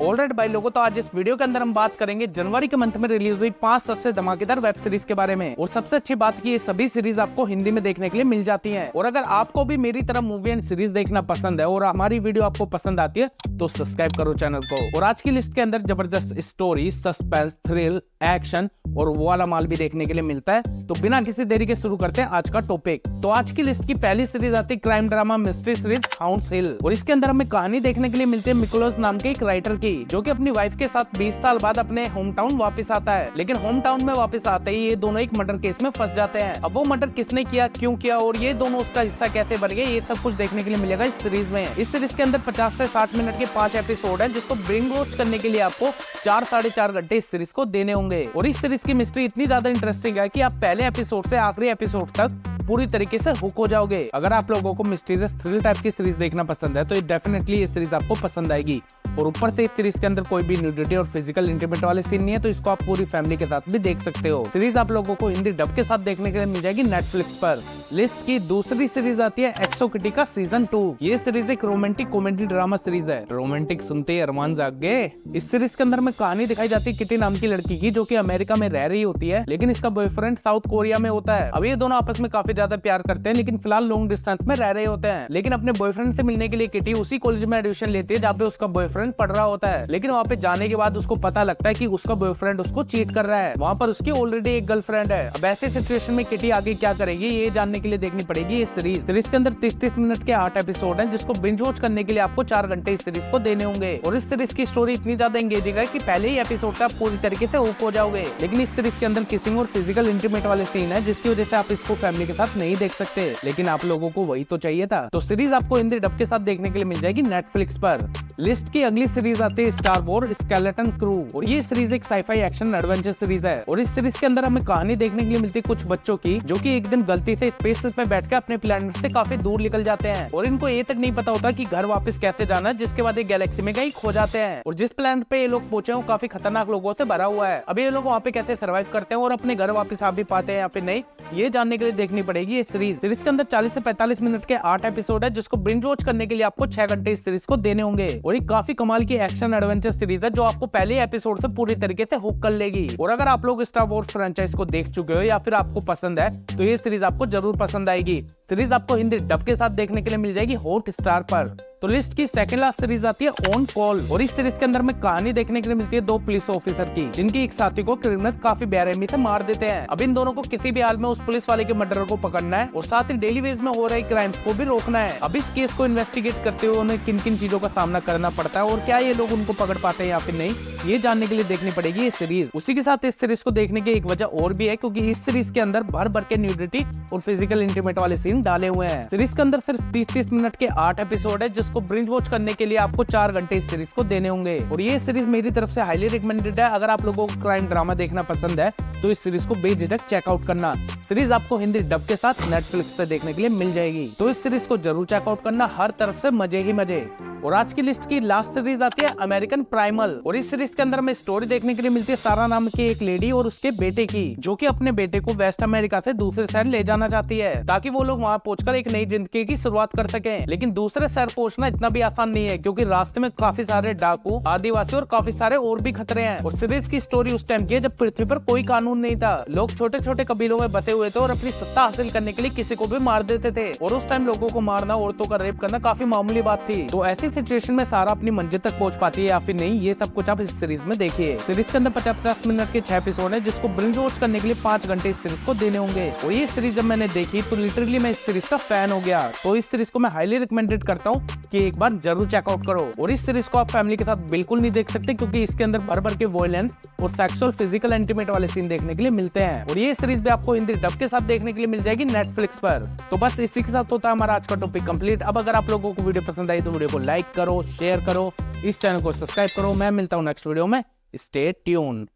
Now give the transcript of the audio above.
Alright भाई लोगों, तो आज इस वीडियो के अंदर हम बात करेंगे जनवरी के मंथ में रिलीज हुई 5 सबसे धमाकेदार वेब सीरीज के बारे में। और सबसे अच्छी बात की ये सभी सीरीज आपको हिंदी में देखने के लिए मिल जाती हैं। और अगर आपको भी मेरी तरह मूवी एंड सीरीज देखना पसंद है और हमारी वीडियो आपको पसंद आती है तो सब्सक्राइब करो चैनल को। और आज की लिस्ट के अंदर जबरदस्त स्टोरी, सस्पेंस, थ्रिल, एक्शन और वो वाला माल भी देखने के लिए मिलता है। तो बिना किसी देरी के शुरू करते हैं आज का टॉपिक। तो आज की लिस्ट की पहली सीरीज आती है crime drama mystery series Hounds Hill. और इसके अंदर हमें कहानी देखने के लिए मिलती है मिकोलस नाम के एक राइटर की, जो कि अपनी वाइफ के साथ 20 साल बाद अपने होम टाउन वापस आता है। लेकिन होम टाउन में वापस आते ही ये दोनों एक मर्डर केस में फंस जाते हैं। अब वो मर्डर किसने किया, क्यों किया और ये दोनों उसका हिस्सा कैसे बन गए, ये सब कुछ देखने के लिए मिलेगा इस सीरीज में। इस सीरीज के अंदर 50 से 60 मिनट के 5 एपिसोड है, जिसको बिंज वॉच करने के लिए आपको 4 साढ़े 4 घंटे इस सीरीज को देने होंगे। और इस सीरीज की मिस्ट्री इतनी ज्यादा इंटरेस्टिंग है कि आप पहले एपिसोड से आखिरी एपिसोड तक पूरी तरीके से हुक हो जाओगे। अगर आप लोगों को मिस्टीरियस थ्रिल टाइप की सीरीज देखना पसंद है तो ये डेफिनेटली ये सीरीज आपको पसंद आएगी। और ऊपर से इस सीरीज के अंदर कोई भी न्यूडिटी और फिजिकल इंटीमेट वाले सीन नहीं है, तो इसको आप पूरी फैमिली के साथ भी देख सकते हो। सीरीज आप लोगों को हिंदी डब के साथ देखने के लिए मिल जाएगी नेटफ्लिक्स पर। लिस्ट की दूसरी सीरीज आती है एक्सो किटी का सीजन 2। ये सीरीज एक रोमांटिक कॉमेडी ड्रामा सीरीज है। रोमांटिक सुनते ही अरमान जाग गए। इस सीरीज के अंदर में कहानी दिखाई जाती है किटी नाम की लड़की की, जो कि अमेरिका में रह रही होती है, लेकिन इसका बॉयफ्रेंड साउथ कोरिया में होता है। अब ये दोनों आपस में काफी ज्यादा प्यार करते हैं, लेकिन फिलहाल लॉन्ग डिस्टेंस में रह रहे होते हैं। लेकिन अपने बॉयफ्रेंड से मिलने के लिए किटी उसी कॉलेज में एडमिशन लेती है जहाँ पे उसका बॉयफ्रेंड पढ़ रहा होता है। लेकिन वहाँ पे जाने के बाद उसको पता लगता है कि उसका बॉयफ्रेंड उसको चीट कर रहा है। वहाँ पर उसकी ऑलरेडी एक गर्लफ्रेंड है। अब ऐसे सिचुएशन में किटी आगे क्या करेगी ये जानने के लिए देखनी पड़ेगी ये सीरीज। सीरीज के अंदर 30 मिनट के 8 एपिसोड हैं, जिसको बिंज वॉच करने के लिए आपको 4 घंटे इस सीरीज को देने होंगे। और इस सीरीज की स्टोरी इतनी ज्यादा एंगेजिंग है कि पहले ही एपिसोड से आप पूरी तरीके से हुक हो जाओगे। लेकिन इस सीरीज के अंदर किसिंग और फिजिकल इंटीमेट वाले सीन है, जिसकी वजह से आप इसको फैमिली के साथ नहीं देख सकते। लेकिन आप लोगों को वही तो चाहिए था। तो सीरीज आपको हिंदी डब के साथ देखने के लिए मिल जाएगी नेटफ्लिक्स पर। लिस्ट की अगली सीरीज आती है स्टार वॉर स्केलेटन क्रू। और ये सीरीज एक साइफाई एक्शन एडवेंचर सीरीज है। और इस सीरीज के अंदर हमें कहानी देखने के लिए मिलती है कुछ बच्चों की, जो कि एक दिन गलती से स्पेसशिप में बैठकर अपने प्लेनेट से काफी दूर निकल जाते हैं। और इनको ये तक नहीं पता होता कि घर वापस कैसे जाना है, जिसके बाद एक गैलेक्सी में कहीं खो जाते हैं। और जिस प्लेनेट पे ये लोग पहुंचे वो काफी खतरनाक लोगों से भरा हुआ है। अब ये लोग वहाँ पे कैसे सर्वाइव करते हैं और अपने घर वापस आ भी पाते हैं या फिर नहीं, ये जानने के लिए देखनी पड़ेगी ये सीरीज। सीरीज के अंदर 40 से 45 मिनट के 8 एपिसोड है, जिसको बिंज वॉच करने के लिए आपको 6 घंटे इस सीरीज को देने होंगे। और ये काफी कमाल की एक्शन एडवेंचर सीरीज है, जो आपको पहले एपिसोड से पूरी तरीके से हुक कर लेगी। और अगर आप लोग स्टार वॉर्स फ्रेंचाइज को देख चुके हो या फिर आपको पसंद है तो ये सीरीज आपको जरूर पसंद आएगी। सीरीज आपको हिंदी डब के साथ देखने के लिए मिल जाएगी हॉटस्टार पर। तो लिस्ट की सेकंड लास्ट सीरीज आती है ऑन कॉल। और इस सीरीज के अंदर में कहानी देखने के लिए मिलती है 2 पुलिस ऑफिसर की, जिनकी एक साथी को क्रिमिनल काफी बेरहमी से मार देते हैं। अब इन दोनों को किसी भी हाल में उस पुलिस वाले के मर्डर को पकड़ना है और साथ ही डेली बेस में हो रहे क्राइम्स को भी रोकना है। अब इस केस को इन्वेस्टिगेट करते हुए उन्हें किन किन चीजों का सामना करना पड़ता है और क्या ये लोग उनको पकड़ पाते हैं या फिर नहीं, ये जानने के लिए देखनी पड़ेगी ये सीरीज। उसी के साथ इस सीरीज को देखने की एक वजह और भी है, क्योंकि इस सीरीज के अंदर भर भर के न्यूडिटी और फिजिकल इंटीमेट वाले सीन डाले हुए हैं। सीरीज के अंदर सिर्फ 30 मिनट के 8 एपिसोड है, जिसको बिंज वॉच करने के लिए आपको 4 घंटे इस सीरीज को देने होंगे। और ये सीरीज मेरी तरफ से हाईली रिकमेंडेड है। अगर आप लोगों को क्राइम ड्रामा देखना पसंद है तो इस सीरीज को बेझिझक चेकआउट करना। सीरीज आपको हिंदी डब के साथ नेटफ्लिक्स पे देखने के लिए मिल जाएगी, तो इस सीरीज को जरूर चेकआउट करना। हर तरफ से मजे ही मजे। और आज की लिस्ट की लास्ट सीरीज आती है अमेरिकन प्राइमल। और इस सीरीज के अंदर हमें स्टोरी देखने के लिए मिलती है सारा नाम की एक लेडी और उसके बेटे की, जो कि अपने बेटे को वेस्ट अमेरिका से दूसरे शहर ले जाना चाहती है, ताकि वो लोग वहाँ पहुंचकर एक नई जिंदगी की शुरुआत कर सकें। लेकिन दूसरे शहर पहुंचना इतना भी आसान नहीं है, क्योंकि रास्ते में काफी सारे डाकू, आदिवासी और काफी सारे और भी खतरे हैं। और सीरीज की स्टोरी उस टाइम की है जब पृथ्वी पर कोई कानून नहीं था। लोग छोटे छोटे कबीलों में बसे हुए थे और अपनी सत्ता हासिल करने के लिए किसी को भी मार देते थे। और उस टाइम लोगों को मारना, औरतों का रेप करना काफी मामूली बात थी। तो ऐसी सिचुएशन में सारा अपनी मंजिल तक पहुंच पाती है या फिर नहीं, ये सब कुछ आप इस सीरीज में देखिए। सीरीज के अंदर 50 मिनट के 6 एपिसोड है, जिसको बिंज वॉच करने के लिए 5 घंटे इस सीरीज को देने होंगे। और ये सीरीज जब मैंने देखी तो लिटरली मैं इस सीरीज का फैन हो गया। तो इस सीरीज को मैं हाईली रिकमेंडेड करता हूँ कि एक बार जरूर चेकआउट करो। और इस सीरीज को आप फैमिली के साथ बिल्कुल नहीं देख सकते, क्योंकि इसके अंदर भर भर के वॉयलेंस और सेक्सुअल फिजिकल इंटीमेट वाले सीन देखने के लिए मिलते हैं। और ये सीरीज भी आपको हिंदी डब के साथ देखने के लिए मिल जाएगी नेटफ्लिक्स पर। तो बस इसी के साथ होता है हमारा आज का टॉपिक कंप्लीट। अब अगर आप लोगों को वीडियो पसंद आई तो वीडियो को लाइक करो, शेयर करो, इस चैनल को सब्सक्राइब करो। मैं मिलता हूँ नेक्स्ट वीडियो में। Stay tuned.